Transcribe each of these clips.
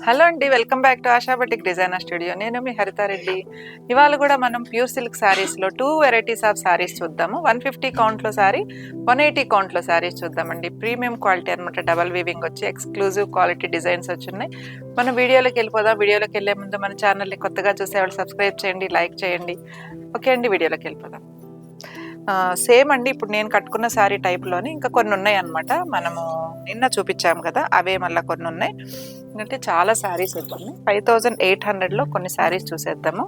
Hello అండి, welcome back to ASHA batik designer studio. నేను మీ హరితారెడ్డి. ఇవాళ కూడా మనం ప్యూర్ సిల్క్ శారీస్లో 2 వెరైటీస్ ఆఫ్ శారీస్ చూద్దాము. 150 కౌంట్లో శారీ, 180 కౌంట్లో శారీస్ చూద్దామండి. ప్రీమియం క్వాలిటీ అనమాట. డబల్ వీవింగ్ వచ్చి ఎక్స్క్లూజివ్ క్వాలిటీ డిజైన్స్ వచ్చినాయి. మనం వీడియోలోకి వెళ్ళిపోదాం. వీడియోలోకి వెళ్ళే ముందు మన ఛానల్ని కొత్తగా చూసేవాళ్ళు సబ్స్క్రైబ్ చేయండి, లైక్ చేయండి. ఓకే అండి, వీడియోలోకి వెళ్ళిపోదాం. సేమ్ అండి, ఇప్పుడు నేను కట్టుకున్న శారీ టైప్లోనే ఇంకా కొన్ని ఉన్నాయి అనమాట. మనము నిన్న చూపించాము కదా, అవే మళ్ళీ కొన్ని ఉన్నాయి. ఎందుకంటే చాలా శారీస్ వచ్చినాయి. 5800లో కొన్ని శారీస్ చూసేద్దాము.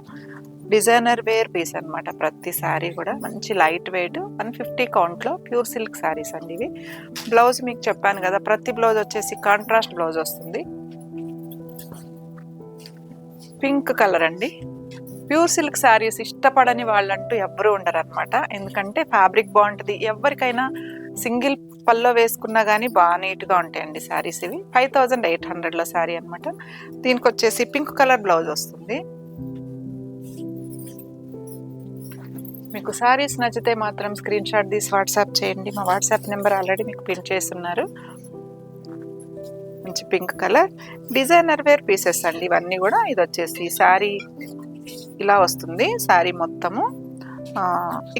డిజైనర్ వేర్ పీస్ అనమాట. ప్రతి శారీ కూడా మంచి లైట్ వెయిట్ 150 కౌంట్లో ప్యూర్ సిల్క్ శారీస్ అండి ఇవి. బ్లౌజ్ మీకు చెప్పాను కదా, ప్రతి బ్లౌజ్ వచ్చేసి కాంట్రాస్ట్ బ్లౌజ్ వస్తుంది. పింక్ కలర్ అండి. ప్యూర్ సిల్క్ శారీస్ ఇష్టపడని వాళ్ళంటూ ఎవ్వరూ ఉండరు అనమాట. ఎందుకంటే ఫ్యాబ్రిక్ బాగుంటుంది. ఎవరికైనా సింగిల్ పల్లో వేసుకున్నా కానీ బాగా నీట్గా ఉంటాయండి శారీస్ ఇవి. 5800లో శారీ అనమాట. దీనికి వచ్చేసి పింక్ కలర్ బ్లౌజ్ వస్తుంది. మీకు శారీస్ నచ్చితే మాత్రం స్క్రీన్ షాట్ తీసి వాట్సాప్ చేయండి. మా వాట్సాప్ నెంబర్ ఆల్రెడీ మీకు పిన్ చేస్తున్నారు. మంచి pink colour designer wear pieces అండి ఇవన్నీ కూడా. ఇది వచ్చేసి శారీ ఇలా వస్తుంది. శారీ మొత్తము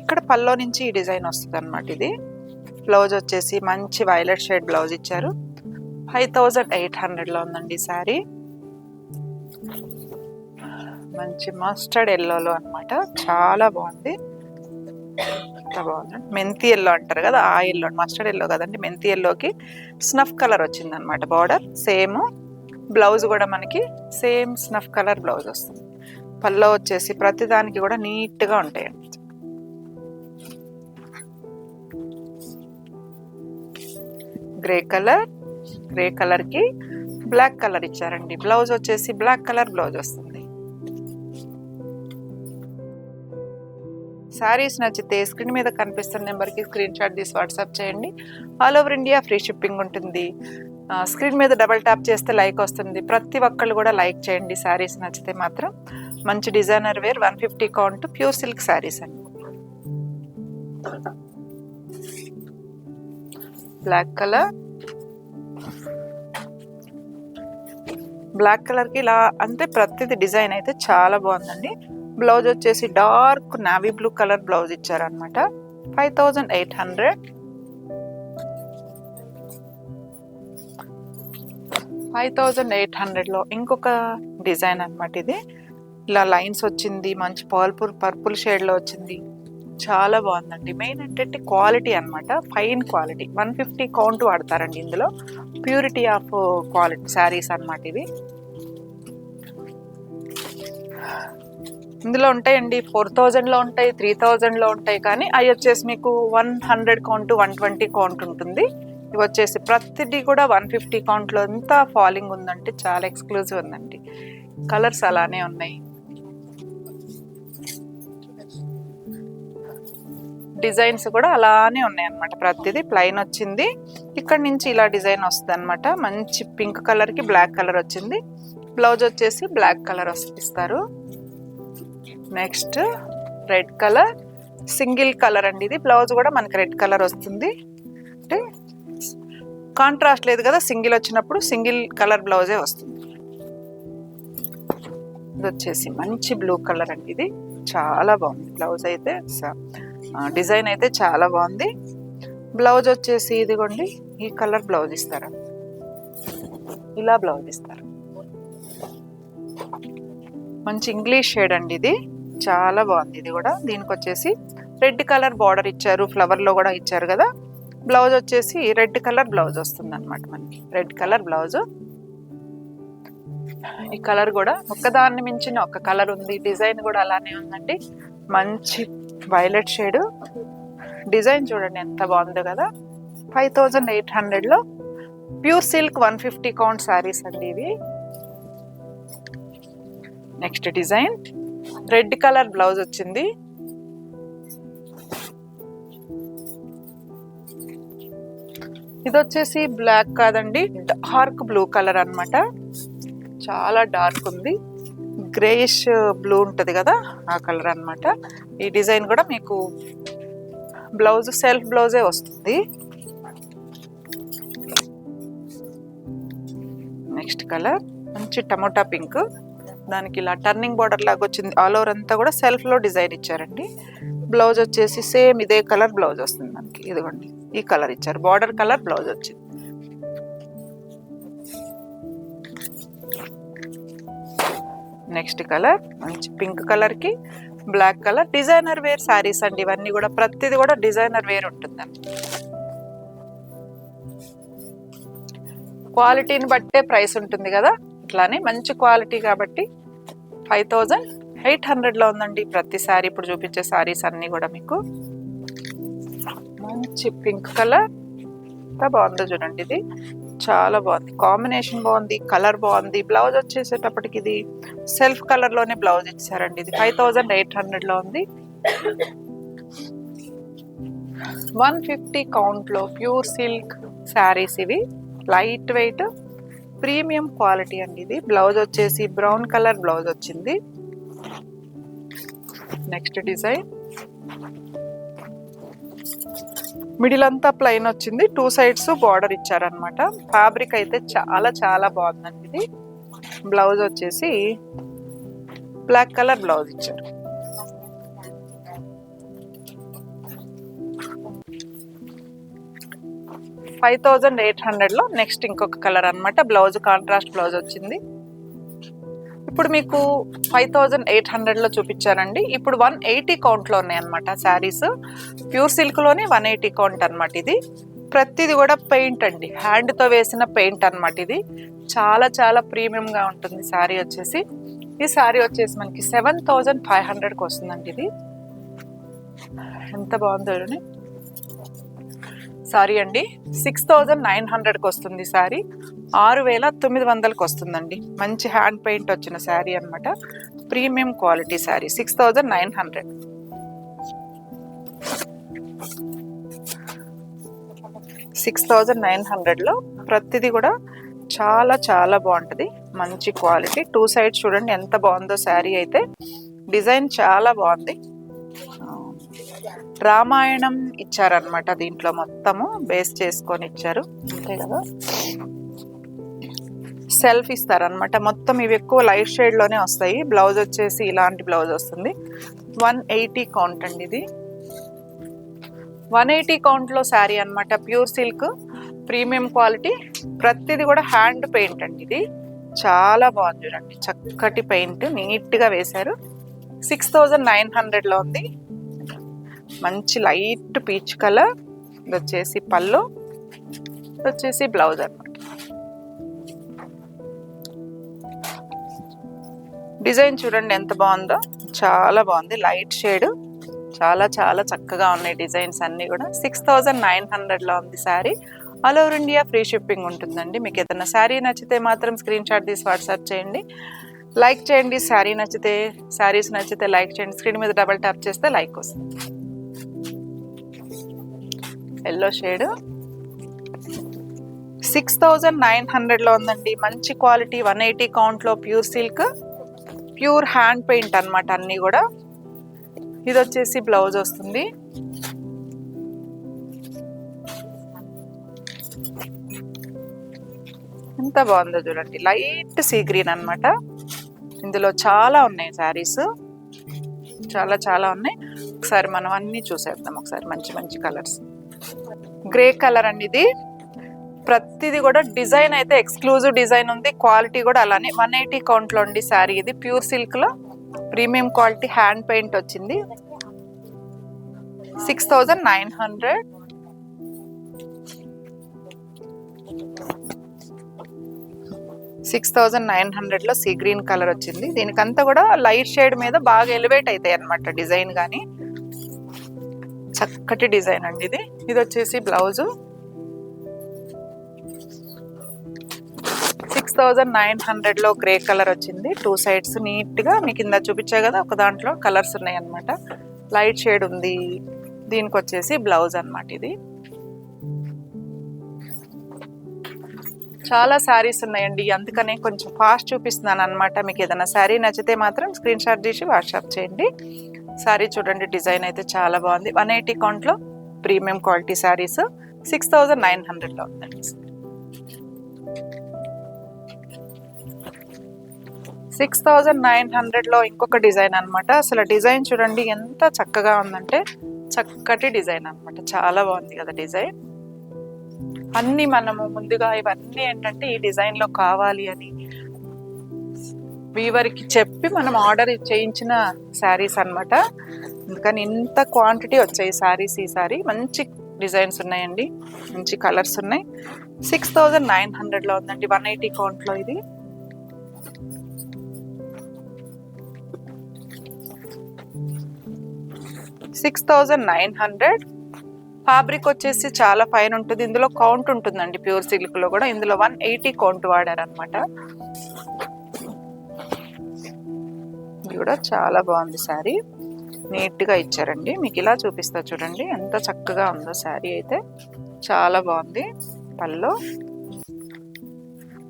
ఇక్కడ పల్లో నుంచి ఈ డిజైన్ వస్తుంది అనమాట. ఇది బ్లౌజ్ వచ్చేసి మంచి వైలెట్ షేడ్ బ్లౌజ్ ఇచ్చారు. 5800లో ఉందండి శారీ. మంచి మస్టర్డ్ ఎల్లోలో అనమాట. చాలా బాగుంది. ఎంత బాగుందండి. మెంతి ఎల్లో అంటారు కదా, ఆ ఎల్లో. మస్టర్డ్ ఎల్లో కదండి, మెంతి ఎల్లోకి స్నఫ్ కలర్ వచ్చింది అనమాట. Border same. బ్లౌజ్ కూడా మనకి సేమ్ స్నఫ్ కలర్ బ్లౌజ్ వస్తుంది. పల్లో వచ్చేసి ప్రతిదానికి కూడా నీట్గా ఉంటాయండి. గ్రే కలర్కి బ్లాక్ కలర్ ఇచ్చారండి. బ్లౌజ్ వచ్చేసి బ్లాక్ కలర్ బ్లౌజ్ వస్తుంది. శారీస్ నచ్చితే స్క్రీన్ మీద కనిపిస్తున్న నెంబర్కి స్క్రీన్ షాట్ తీసి వాట్సాప్ చేయండి. All over India free shipping ఉంటుంది. స్క్రీన్ మీద డబల్ ట్యాప్ చేస్తే లైక్ వస్తుంది. ప్రతి ఒక్కళ్ళు కూడా లైక్ చేయండి శారీస్ నచ్చితే మాత్రం. మంచి designer wear 150 count pure silk saris అండి. బ్లాక్ కలర్కి ఇలా అంటే ప్రతిది డిజైన్ అయితే చాలా బాగుందండి. బ్లౌజ్ వచ్చేసి dark navy blue colour blouse ఇచ్చారనమాట. 5800. 5800లో ఇంకొక డిజైన్ అనమాట. ఇది ఇలా లైన్స్ వచ్చింది. మంచి పర్పుల్ షేడ్లో వచ్చింది. చాలా బాగుందండి. మెయిన్ ఏంటంటే క్వాలిటీ అనమాట. Fine quality. 150 కౌంట్ వాడతారండి ఇందులో. ప్యూరిటీ ఆఫ్ క్వాలిటీ శారీస్ అనమాట ఇవి. ఇందులో ఉంటాయండి 4000లో ఉంటాయి, 3000లో ఉంటాయి. కానీ అవి వచ్చేసి మీకు 100 కౌంట్, 120 కౌంట్ ఉంటుంది. ఇవి వచ్చేసి ప్రతిదీ కూడా 150 కౌంట్లో. అంతా ఫాలింగ్ ఉందంటే చాలా ఎక్స్క్లూజివ్ ఉందండి. కలర్స్ అలానే ఉన్నాయి. డిజైన్స్ కూడా అలానే ఉన్నాయి అనమాట. ప్రతిదీ ప్లైన్ వచ్చింది. ఇక్కడ నుంచి ఇలా డిజైన్ వస్తుంది అనమాట. మంచి పింక్ కలర్కి బ్లాక్ కలర్ వచ్చింది. బ్లౌజ్ వచ్చేసి బ్లాక్ కలర్ ఇస్తారు. Next red colour, single colour అండి ఇది. బ్లౌజ్ కూడా మనకి రెడ్ కలర్ వస్తుంది. అంటే కాంట్రాస్ట్ లేదు కదా, సింగిల్ వచ్చినప్పుడు సింగిల్ కలర్ బ్లౌజే వస్తుంది. ఇది వచ్చేసి మంచి బ్లూ కలర్ అండి. ఇది చాలా బాగుంది. బ్లౌజ్ అయితే డిజైన్ అయితే చాలా బాగుంది. బ్లౌజ్ వచ్చేసి ఇదిగోండి ఈ కలర్ బ్లౌజ్ ఇస్తారు. ఇలా బ్లౌజ్ ఇస్తారు. మంచి ఇంగ్లీష్ షేడ్ అండి ఇది. చాలా బాగుంది ఇది కూడా. దీనికి వచ్చేసి రెడ్ కలర్ బార్డర్ ఇచ్చారు. ఫ్లవర్లో కూడా ఇచ్చారు కదా. బ్లౌజ్ వచ్చేసి రెడ్ కలర్ బ్లౌజ్ వస్తుంది అనమాట మనకి. Red colour blouse. ఈ కలర్ కూడా ఒక్కదాన్ని మించిన ఒక కలర్ ఉంది. డిజైన్ కూడా అలానే ఉందండి. మంచి వైలెట్ షేడ్. డిజైన్ చూడండి ఎంత బాగుందో కదా. 5800లో ప్యూర్ సిల్క్ 150 కౌంట్ శారీస్ అండి ఇవి. Next design red colour blouse వచ్చింది. ఇది వచ్చేసి బ్లాక్ కాదండి, డార్క్ బ్లూ కలర్ అనమాట. చాలా డార్క్ ఉంది. గ్రేయిష్ బ్లూ ఉంటుంది కదా, ఆ కలర్ అనమాట. ఈ డిజైన్ కూడా మీకు బ్లౌజ్ సెల్ఫ్ బ్లౌజే వస్తుంది. నెక్స్ట్ కలర్ మంచి టమోటా పింక్, దానికి ఇలా టర్నింగ్ బార్డర్ లాగా వచ్చింది. ఆల్ ఓవర్ అంతా కూడా సెల్ఫ్లో డిజైన్ ఇచ్చారండి. బ్లౌజ్ వచ్చేసి సేమ్ ఇదే కలర్ బ్లౌజ్ వస్తుంది మనకి. ఇదిగోండి ఈ కలర్ ఇచ్చారు, బార్డర్ కలర్ బ్లౌజ్ వచ్చింది. నెక్స్ట్ కలర్ మంచి పింక్ కలర్కి black colour. Designer wear saris అండి ఇవన్నీ కూడా, ప్రతిది కూడా డిజైనర్ వేర్ ఉంటుందండి. క్వాలిటీని బట్టే ప్రైస్ ఉంటుంది కదా, ఇట్లానే మంచి క్వాలిటీ కాబట్టి 5800లో ఉందండి ప్రతి సారీ. ఇప్పుడు చూపించే సారీస్ అన్నీ కూడా మీకు మంచి పింక్ కలర్. ఎంత బాగుందో చూడండి, ఇది చాలా బాగుంది, కాంబినేషన్ బాగుంది, కలర్ బాగుంది. బ్లౌజ్ వచ్చేసేటప్పటికి ఇది సెల్ఫ్ కలర్లోనే బ్లౌజ్ ఇచ్చారండి. ఇది 5800లో ఉంది. 150 కౌంట్లో ప్యూర్ సిల్క్ శారీస్ ఇవి, లైట్ వెయిట్ ప్రీమియం క్వాలిటీ అండి. ఇది బ్లౌజ్ వచ్చేసి బ్రౌన్ కలర్ బ్లౌజ్ వచ్చింది. నెక్స్ట్ డిజైన్ మిడిల్ అంతా ప్లెయిన్ వచ్చింది, 2 సైడ్స్ బార్డర్ ఇచ్చారనమాట. ఫ్యాబ్రిక్ అయితే చాలా చాలా బాగుందండి. ఇది బ్లౌజ్ వచ్చేసి బ్లాక్ కలర్ బ్లౌజ్ ఇచ్చారు. $5800లో నెక్స్ట్ ఇంకొక కలర్ అనమాట. బ్లౌజ్ కాంట్రాస్ట్ బ్లౌజ్ వచ్చింది. ఇప్పుడు మీకు 5800లో చూపించానండి. ఇప్పుడు 180 కౌంట్లో ఉన్నాయన్నమాట శారీస్. ప్యూర్ సిల్క్లోనే 180 కౌంట్ అనమాట. ఇది ప్రతిది కూడా పెయింట్ అండి, హ్యాండ్తో వేసిన పెయింట్ అనమాట. ఇది చాలా చాలా ప్రీమియంగా ఉంటుంది శారీ వచ్చేసి. ఈ శారీ వచ్చేసి మనకి 7500కి వస్తుందండి. ఇది ఎంత బాగుందో సారీ అండి. 6900కి వస్తుంది శారీ, 6900కి వస్తుందండి. మంచి హ్యాండ్ పెయింట్ వచ్చిన శారీ అనమాట, ప్రీమియం క్వాలిటీ శారీ. 6900. 6900లో ప్రతిదీ కూడా చాలా చాలా బాగుంటుంది, మంచి క్వాలిటీ. 2 సైడ్స్ చూడండి ఎంత బాగుందో శారీ అయితే. డిజైన్ చాలా బాగుంది. రామాయణం ఇచ్చారనమాట దీంట్లో, మొత్తము బేస్ చేసుకొని ఇచ్చారు అంతే కదా. సెల్ఫ్ ఇస్తారనమాట మొత్తం. ఇవి ఎక్కువ లైట్ షేడ్లోనే వస్తాయి. బ్లౌజ్ వచ్చేసి ఇలాంటి బ్లౌజ్ వస్తుంది. 180 కౌంట్ అండి. ఇది 180 కౌంట్లో శారీ అనమాట, ప్యూర్ సిల్క్ ప్రీమియం క్వాలిటీ. ప్రతిది కూడా హ్యాండ్ పెయింట్ అండి. ఇది చాలా బాగుంది చూడండి, చక్కటి పెయింట్ నీట్గా వేశారు. 6900లో ఉంది. మంచి లైట్ పీచ్ కలర్. ఇది వచ్చేసి పళ్ళు, ఇది వచ్చేసి బ్లౌజ్ అనమాట. డిజైన్ చూడండి ఎంత బాగుందో, చాలా బాగుంది, లైట్ షేడ్. చాలా చాలా చక్కగా ఉన్నాయి డిజైన్స్ అన్నీ కూడా. 6900లో ఉంది sari. All over India free shipping ఉంటుందండి. మీకు ఏదైనా శారీ నచ్చితే మాత్రం స్క్రీన్ షాట్ తీసి వాట్సాప్ చేయండి, లైక్ చేయండి. శారీస్ నచ్చితే లైక్ చేయండి. స్క్రీన్ మీద డబల్ ట్యాప్ చేస్తే లైక్ వస్తుంది. ఎల్లో షేడ్ 6900లో ఉందండి. మంచి క్వాలిటీ, 180 కౌంట్లో pure silk, pure hand paint అనమాట అన్నీ కూడా. ఇది వచ్చేసి బ్లౌజ్ వస్తుంది. ఎంత బాగుందో చూడండి, లైట్ సీ గ్రీన్ అనమాట. ఇందులో చాలా ఉన్నాయి శారీస్, చాలా చాలా ఉన్నాయి. ఒకసారి మనం అన్నీ చూసేద్దాం ఒకసారి. మంచి మంచి కలర్స్. గ్రే కలర్ అండి. ఇది ప్రతిది కూడా డిజైన్ అయితే ఎక్స్క్లూజివ్ డిజైన్ ఉంది, క్వాలిటీ కూడా అలానే. 180 కౌంట్లో ఉండి శారీ. ఇది ప్యూర్ సిల్క్లో ప్రీమియం క్వాలిటీ హ్యాండ్ పెయింట్ వచ్చింది. 6900. 6900లో సీ గ్రీన్ కలర్ వచ్చింది. దీనికంతా కూడా లైట్ షేడ్ మీద బాగా ఎలివేట్ అవుతాయి అనమాట డిజైన్ కానీ. చక్కటి డిజైన్ అండి ఇది. ఇది వచ్చేసి బ్లౌజు. 6900లో గ్రే కలర్ వచ్చింది. 2 సైడ్స్ నీట్గా మీకు కింద చూపించా కదా, ఒక దాంట్లో కలర్స్ ఉన్నాయి అనమాట. లైట్ షేడ్ ఉంది. దీనికి వచ్చేసి బ్లౌజ్ అనమాట. ఇది చాలా శారీస్ ఉన్నాయండి, అందుకనే కొంచెం ఫాస్ట్ చూపిస్తున్నాను అనమాట. మీకు ఏదైనా శారీ నచ్చితే మాత్రం స్క్రీన్ షాట్ తీసి వాట్సాప్ చేయండి. శారీ చూడండి, డిజైన్ అయితే చాలా బాగుంది. 180 కౌంట్లో ప్రీమియం క్వాలిటీ శారీస్. 6900లో ఉందండి. 6900లో ఇంకొక డిజైన్ అన్నమాట. అసలు డిజైన్ చూడండి ఎంత చక్కగా ఉందంటే చక్కటి డిజైన్ అన్నమాట. చాలా బాగుంది కదా డిజైన్. అన్ని మనము ముందుగా ఇవన్నీ ఏంటంటే ఈ డిజైన్ లో కావాలి అని వీవర్కి చెప్పి మనం ఆర్డర్ చేయించిన శారీస్ అన్నమాట. అందుకని ఇంత క్వాంటిటీ వచ్చాయి శారీస్. ఈ సారీ మంచి డిజైన్స్ ఉన్నాయండి, మంచి కలర్స్ ఉన్నాయి. 6900లో ఉందండి, 180 కౌంట్లో. ఇది $6,900. ఫ్యాబ్రిక్ వచ్చేసి చాలా ఫైన్ ఉంటుంది. ఇందులో కౌంట్ ఉంటుందండి, ప్యూర్ సిల్క్ లో కూడా. ఇందులో 180 కౌంట్ వాడారనమాట. ఇది కూడా చాలా బాగుంది శారీ, నీట్ గా ఇచ్చారండి. మీకు ఇలా చూపిస్తా చూడండి ఎంత చక్కగా ఉందో శారీ. అయితే చాలా బాగుంది. పళ్ళు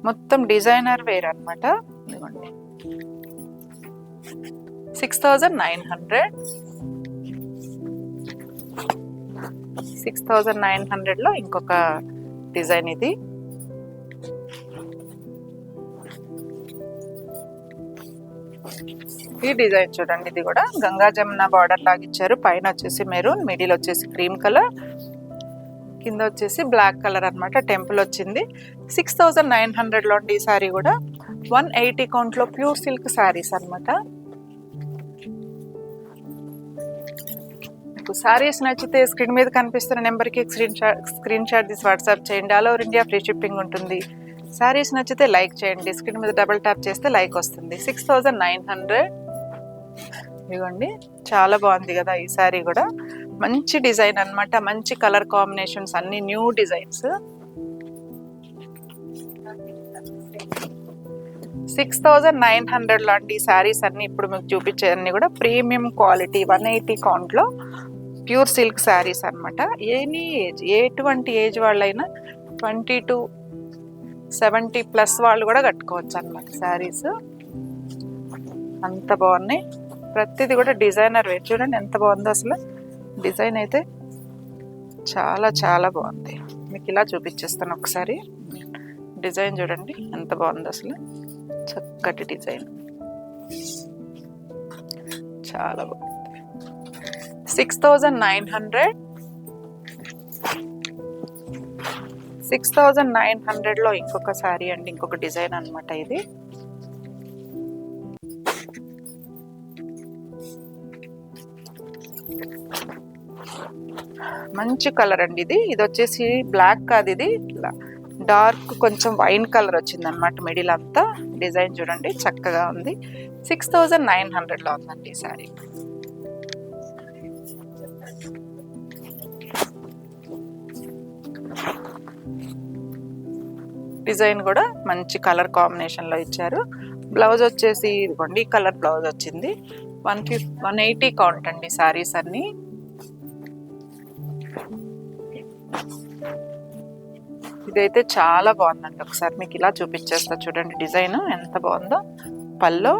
మొత్తం డిజైనర్ వేర్ అనమాట. ఇదిగోండి 6900. 6900లో ఇంకొక డిజైన్. ఇది ఈ డిజైన్ చూడండి. ఇది కూడా గంగా జమున బార్డర్ లాగా ఇచ్చారు. పైన వచ్చేసి మెరూన్, మిడిల్ వచ్చేసి క్రీమ్ కలర్, కింద వచ్చేసి బ్లాక్ కలర్ అన్నమాట. టెంపుల్ వచ్చింది. 6900లో ఈ సారీ కూడా 180 కౌంట్లో ప్యూర్ సిల్క్ శారీస్ అన్నమాట. మీకు శారీస్ నచ్చితే స్క్రీన్ మీద కనిపిస్తున్న నెంబర్కి స్క్రీన్ షాట్ తీసి వాట్సాప్ చేయండి. All over India free shipping ఉంటుంది. శారీస్ నచ్చితే లైక్ చేయండి. స్క్రీన్ మీద డబుల్ ట్యాప్ చేస్తే లైక్ వస్తుంది. 6900. ఇదిగోండి చాలా బాగుంది కదా ఈ శారీ కూడా. మంచి డిజైన్ అన్నమాట, మంచి కలర్ కాంబినేషన్స్, అన్ని న్యూ డిజైన్స్. 6900లో అండి ఈ శారీస్ అన్ని. ఇప్పుడు మీకు చూపించే అన్ని కూడా ప్రీమియం క్వాలిటీ 180 కౌంట్లో ప్యూర్ సిల్క్ శారీస్ అన్నమాట. ఎనీ ఏజ్, ఎటువంటి ఏజ్ వాళ్ళైనా 20 to 70+ వాళ్ళు కూడా కట్టుకోవచ్చు అన్నమాట శారీస్. అంత బాగున్నాయి. ప్రతిదీ కూడా డిజైనర్ వేర్. చూడండి ఎంత బాగుందో అసలు. డిజైన్ అయితే చాలా చాలా బాగుంది. మీకు ఇలా చూపించేస్తాను ఒకసారి. డిజైన్ చూడండి ఎంత బాగుందో అసలు. చక్కటి డిజైన్, చాలా బాగుంది. 6900. 6900లో ఇంకొక శారీ అండి, ఇంకొక డిజైన్ అన్నమాట. ఇది మంచి కలర్ అండి. ఇది వచ్చేసి బ్లాక్ కాదు, ఇది డార్క్ కొంచెం వైన్ కలర్ వచ్చింది అనమాట. మిడిల్ అంతా డిజైన్ చూడండి చక్కగా ఉంది. 6900లో ఉందండి ఈ శారీ. డిజైన్ కూడా మంచి కలర్ కాంబినేషన్ లో ఇచ్చారు. బ్లౌజ్ వచ్చేసి ఇదిగోండి ఈ కలర్ బ్లౌజ్ వచ్చింది. 180 కౌంట్ అండి శారీస్ అన్ని. ఇదైతే చాలా బాగుందండి. ఒకసారి మీకు ఇలా చూపించేస్తా చూడండి డిజైన్ ఎంత బాగుందో. పళ్ళు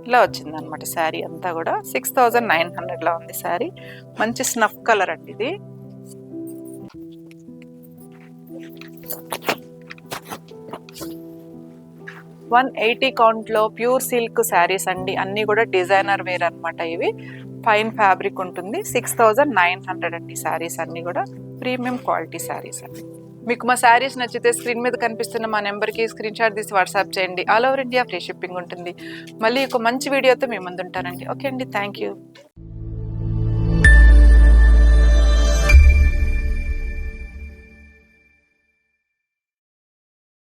ఇలా వచ్చింది అనమాట శారీ అంతా కూడా. 6900లో ఉంది శారీ. మంచి స్నఫ్ కలర్ అండి ఇది. $180 కౌంట్లో ప్యూర్ సిల్క్ శారీస్ అండి. అన్నీ కూడా డిజైనర్ వేర్ అనమాట. ఇవి ఫైన్ ఫ్యాబ్రిక్ ఉంటుంది. 6900 అండి శారీస్ అన్నీ కూడా ప్రీమియం క్వాలిటీ శారీస్ అండి. మీకు మా శారీస్ నచ్చితే స్క్రీన్ మీద కనిపిస్తున్న మా నెంబర్కి స్క్రీన్ షాట్ తీసి వాట్సాప్ చేయండి. All over India free shipping ఉంటుంది. మళ్ళీ ఒక మంచి వీడియోతో మీ ముందు ఉంటానండి. ఓకే అండి, థ్యాంక్ యూ.